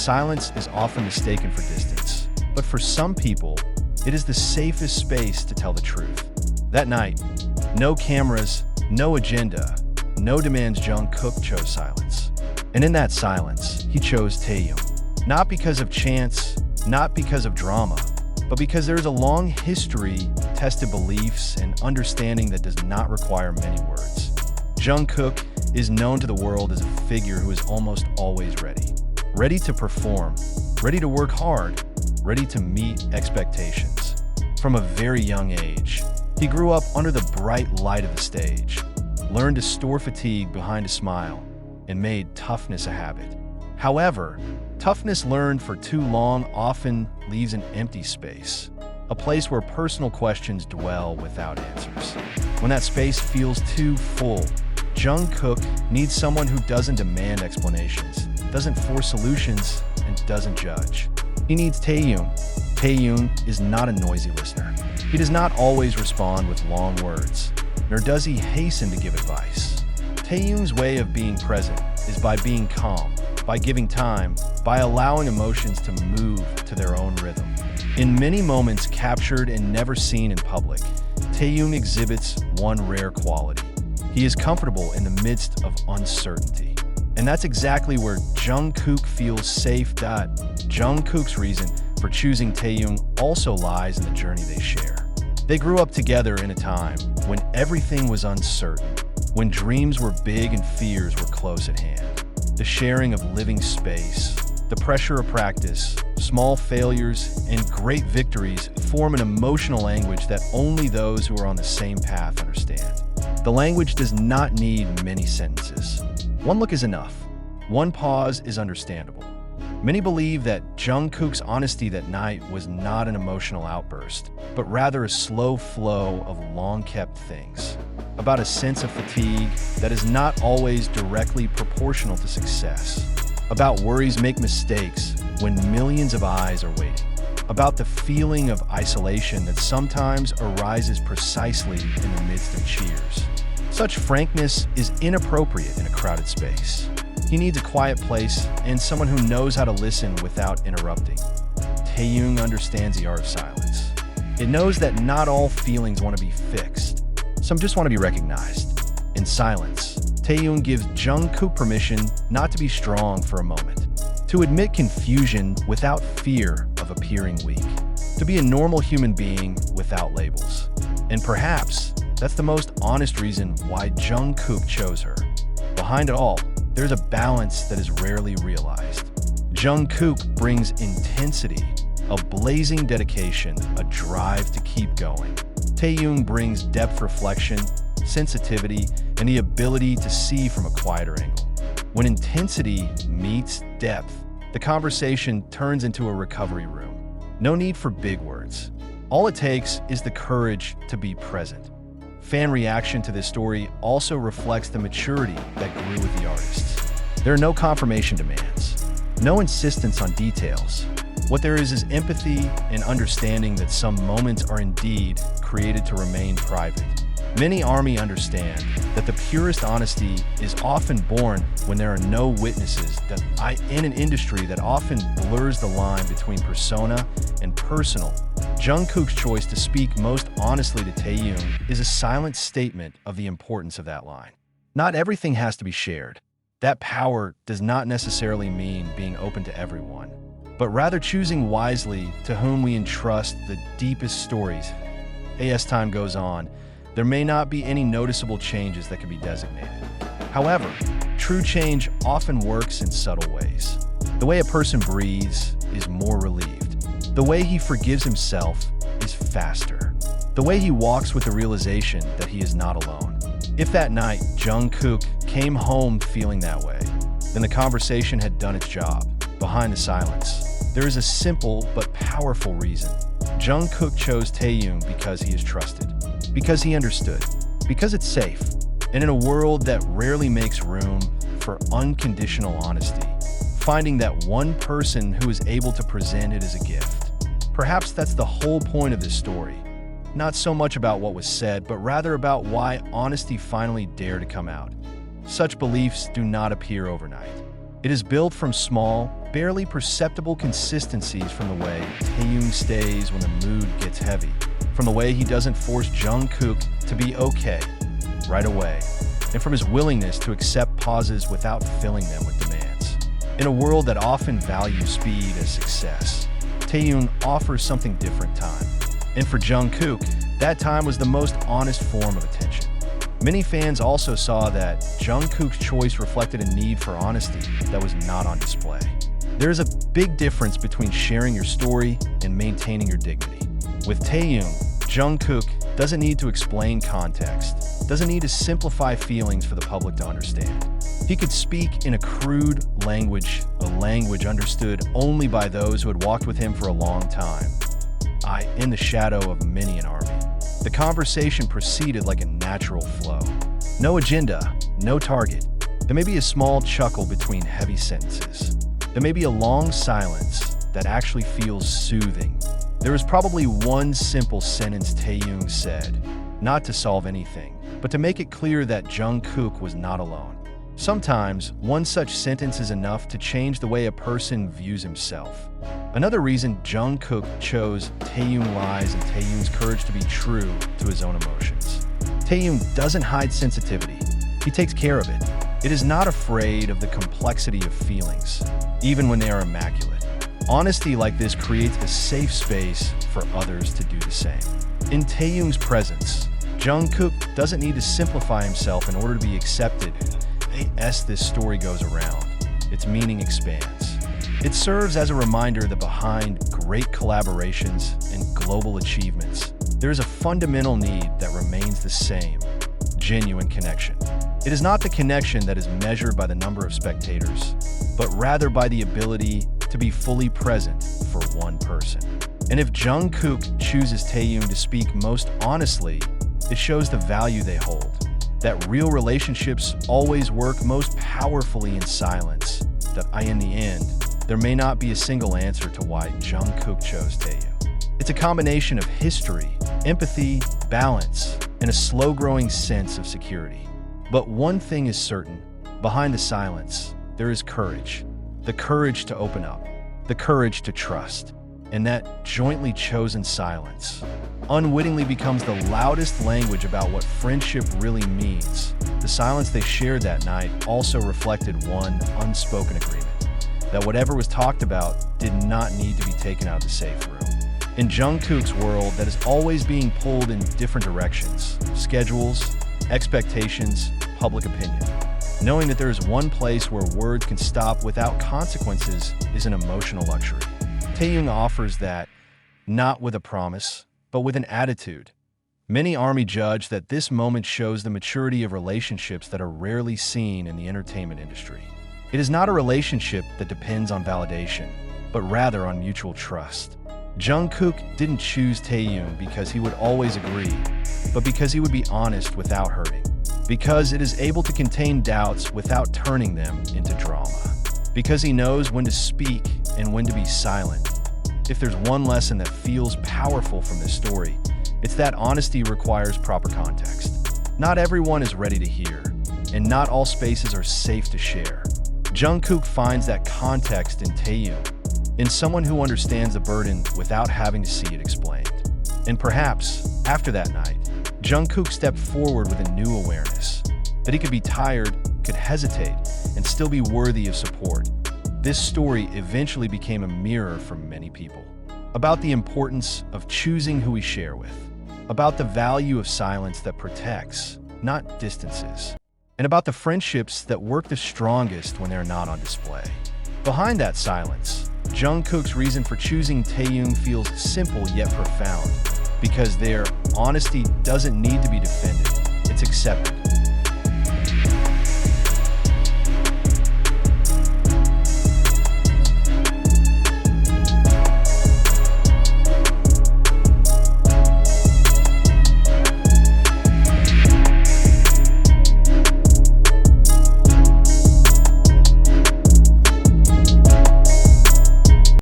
silence is often mistaken for distance. But for some people, it is the safest space to tell the truth. That night, no cameras, no agenda, no demands. Jungkook chose silence. And in that silence, he chose Taehyung. Not because of chance, not because of drama, but because there is a long history, tested beliefs, and understanding that does not require many words. Jungkook is known to the world as a figure who is almost always ready. Ready to perform, ready to work hard, ready to meet expectations. From a very young age, he grew up under the bright light of the stage, learned to store fatigue behind a smile, and made toughness a habit. However, toughness learned for too long often leaves an empty space, a place where personal questions dwell without answers. When that space feels too full, Jungkook needs someone who doesn't demand explanations, doesn't force solutions, and doesn't judge. He needs Taehyung. Taehyung is not a noisy listener. He does not always respond with long words, nor does he hasten to give advice. Taehyung's way of being present is by being calm, by giving time, by allowing emotions to move to their own rhythm. In many moments captured and never seen in public, Taehyung exhibits one rare quality. He is comfortable in the midst of uncertainty. And that's exactly where Jungkook feels safe. Jungkook's reason for choosing Taehyung also lies in the journey they share. They grew up together in a time when everything was uncertain, when dreams were big and fears were close at hand. The sharing of living space, the pressure of practice, small failures, and great victories form an emotional language that only those who are on the same path understand. The language does not need many sentences. One look is enough. One pause is understandable. Many believe that Jungkook's honesty that night was not an emotional outburst, but rather a slow flow of long-kept things, about a sense of fatigue that is not always directly proportional to success, about worries make mistakes when millions of eyes are waiting, about the feeling of isolation that sometimes arises precisely in the midst of cheers. Such frankness is inappropriate in a crowded space. He needs a quiet place and someone who knows how to listen without interrupting. Taehyung understands the art of silence. It knows that not all feelings want to be fixed. Some just want to be recognized. In silence, Taehyung gives Jungkook permission not to be strong for a moment, to admit confusion without fear of appearing weak, to be a normal human being without labels. And perhaps that's the most honest reason why Jungkook chose her. Behind it all, there's a balance that is rarely realized. Jungkook brings intensity, a blazing dedication, a drive to keep going. Taehyung brings depth, reflection, sensitivity, and the ability to see from a quieter angle. When intensity meets depth, the conversation turns into a recovery room. No need for big words. All it takes is the courage to be present. Fan reaction to this story also reflects the maturity that grew with the artists. There are no confirmation demands, no insistence on details. What there is empathy and understanding that some moments are indeed created to remain private. Many ARMY understand that the purest honesty is often born when there are no witnesses in an industry that often blurs the line between persona and personal. Jungkook's choice to speak most honestly to Taehyung is a silent statement of the importance of that line. Not everything has to be shared. That power does not necessarily mean being open to everyone, but rather choosing wisely to whom we entrust the deepest stories. As time goes on, there may not be any noticeable changes that can be designated. However, true change often works in subtle ways. The way a person breathes is more relieved. The way he forgives himself is faster. The way he walks with the realization that he is not alone. If that night Jungkook came home feeling that way, then the conversation had done its job. Behind the silence, there is a simple but powerful reason. Jungkook chose Taehyung because he is trusted, because he understood, because it's safe. And in a world that rarely makes room for unconditional honesty, finding that one person who is able to present it is a gift. Perhaps that's the whole point of this story. Not so much about what was said, but rather about why honesty finally dared to come out. Such beliefs do not appear overnight. It is built from small, barely perceptible consistencies from the way Taehyung stays when the mood gets heavy, from the way he doesn't force Jungkook to be okay right away, and from his willingness to accept pauses without filling them with demands. In a world that often values speed as success, Taehyung offers something different time. And for Jungkook, that time was the most honest form of attention. Many fans also saw that Jungkook's choice reflected a need for honesty that was not on display. There is a big difference between sharing your story and maintaining your dignity. With Taehyung, Jungkook doesn't need to explain context, doesn't need to simplify feelings for the public to understand. He could speak in a crude language, a language understood only by those who had walked with him for a long time, in the shadow of many an army. The conversation proceeded like a natural flow. No agenda, no target. There may be a small chuckle between heavy sentences. There may be a long silence that actually feels soothing. There was probably one simple sentence Taehyung said, not to solve anything, but to make it clear that Jungkook was not alone. Sometimes, one such sentence is enough to change the way a person views himself. Another reason Jungkook chose Taehyung lies in Taehyung's courage to be true to his own emotions. Taehyung doesn't hide sensitivity. He takes care of it. It is not afraid of the complexity of feelings, even when they are immaculate. Honesty like this creates a safe space for others to do the same. In Taehyung's presence, Jungkook doesn't need to simplify himself in order to be accepted. As this story goes around, its meaning expands. It serves as a reminder that behind great collaborations and global achievements, there is a fundamental need that remains the same: genuine connection. It is not the connection that is measured by the number of spectators, but rather by the ability to be fully present for one person. And if Jungkook chooses Taehyung to speak most honestly, it shows the value they hold. That real relationships always work most powerfully in silence. That in the end, there may not be a single answer to why Jungkook chose Taehyung. It's a combination of history, empathy, balance, and a slow-growing sense of security. But one thing is certain: behind the silence, there is courage. The courage to open up, the courage to trust. And that jointly chosen silence unwittingly becomes the loudest language about what friendship really means. The silence they shared that night also reflected one unspoken agreement: that whatever was talked about did not need to be taken out of the safe room. In Jungkook's world that is always being pulled in different directions, schedules, expectations, public opinion, knowing that there is one place where words can stop without consequences is an emotional luxury. Taehyung offers that, not with a promise, but with an attitude. Many ARMY judge that this moment shows the maturity of relationships that are rarely seen in the entertainment industry. It is not a relationship that depends on validation, but rather on mutual trust. Jungkook didn't choose Taehyung because he would always agree, but because he would be honest without hurting. Because it is able to contain doubts without turning them into drama. Because he knows when to speak and when to be silent. If there's one lesson that feels powerful from this story, it's that honesty requires proper context. Not everyone is ready to hear, and not all spaces are safe to share. Jungkook finds that context in Taehyung, in someone who understands the burden without having to see it explained. And perhaps, after that night, Jungkook stepped forward with a new awareness, that he could be tired, could hesitate, and still be worthy of support. This story eventually became a mirror for many people, about the importance of choosing who we share with, about the value of silence that protects, not distances, and about the friendships that work the strongest when they're not on display. Behind that silence, Jungkook's reason for choosing Taehyung feels simple yet profound, because their honesty doesn't need to be defended, it's accepted.